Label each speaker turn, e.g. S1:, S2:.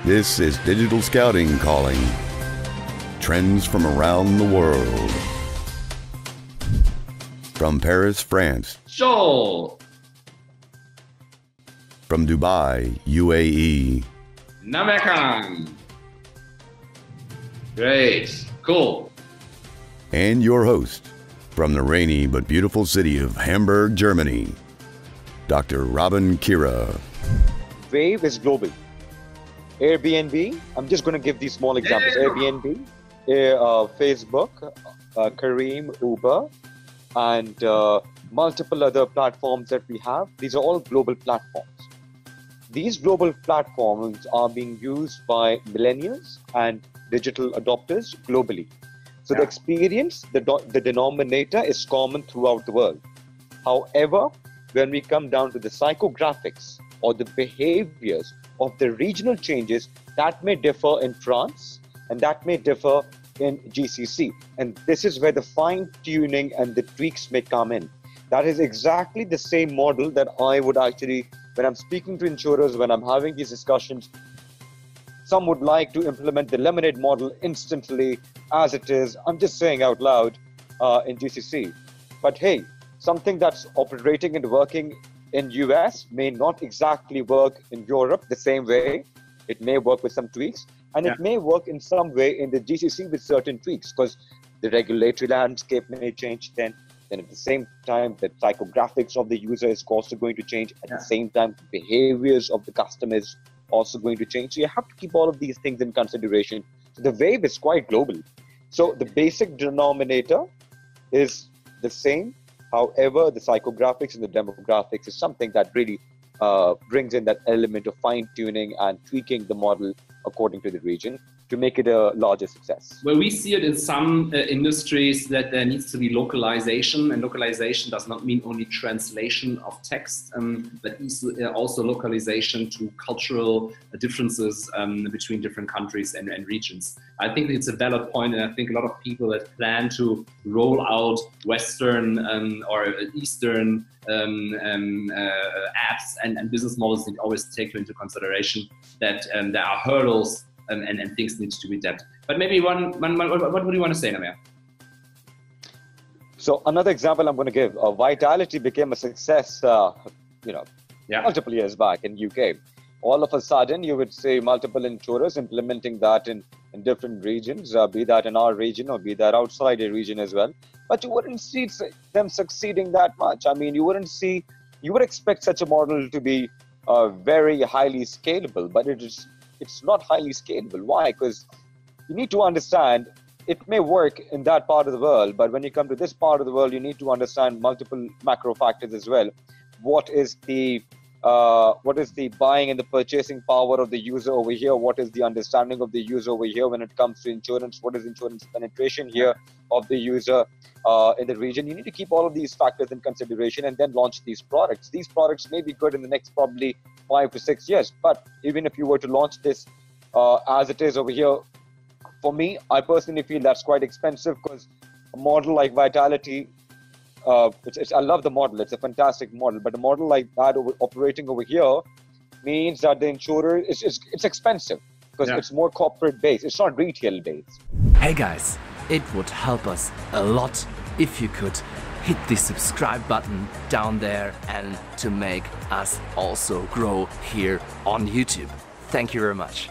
S1: This is Digital Scouting calling. Trends from around the world. From Paris, France.
S2: Joel.
S1: From Dubai, UAE.
S2: Namakan. Great. Cool.
S1: And your host, from the rainy but beautiful city of Hamburg, Germany, Dr. Robin Kiera.
S3: Wave is global. Airbnb, I'm just going to give these small examples.
S2: Yeah.
S3: Airbnb, Facebook, Kareem, Uber, and multiple other platforms that we have. These are all global platforms. These global platforms are being used by millennials and digital adopters globally. So the experience, the denominator is common throughout the world. However, when we come down to the psychographics or the behaviors of the regional changes, that may differ in France and that may differ in GCC. And this is where the fine-tuning and the tweaks may come in. That is exactly the same model that I would actually, when I'm speaking to insurers, when I'm having these discussions, some would like to implement the lemonade model instantly as it is. I'm just saying out loud in GCC. But hey, something that's operating and working in US may not exactly work in Europe the same way. It may work with some tweaks, and it may work in some way in the GCC with certain tweaks, because the regulatory landscape may change then at the same time, the psychographics of the user is also going to change. At the same time, the behaviors of the customer is also going to change. So you have to keep all of these things in consideration. So the wave is quite global. So the basic denominator is the same. However, the psychographics and the demographics is something that really brings in that element of fine-tuning and tweaking the model according to the region to make it a larger success.
S2: Well, we see it in some industries that there needs to be localization, and localization does not mean only translation of text, but also localization to cultural differences between different countries and regions. I think it's a valid point, and I think a lot of people that plan to roll out Western or Eastern apps and business models need to always take into consideration that there are hurdles and things need to be adapted. But maybe what do you want to say, Namir?
S3: So another example I'm going to give, Vitality became a success, multiple years back in UK. All of a sudden, you would see multiple insurers implementing that in different regions, be that in our region or be that outside a region as well. But you wouldn't see them succeeding that much. I mean, you would expect such a model to be very highly scalable, but it's not highly scalable. Why? Because you need to understand it may work in that part of the world, but when you come to this part of the world, you need to understand multiple macro factors as well. What is the buying and the purchasing power of the user over here? What is the understanding of the user over here when it comes to insurance? What is insurance penetration here of the user in the region? You need to keep all of these factors in consideration and then launch these products. These products may be good in the next probably 5 to 6 years, but even if you were to launch this as it is over here, for me, I personally feel that's quite expensive, because a model like Vitality, I love the model, it's a fantastic model, but a model like that operating over here means that the insurer it's expensive, because it's more corporate based, it's not retail based.
S4: Hey guys, it would help us a lot if you could hit the subscribe button down there and to make us also grow here on YouTube. Thank you very much.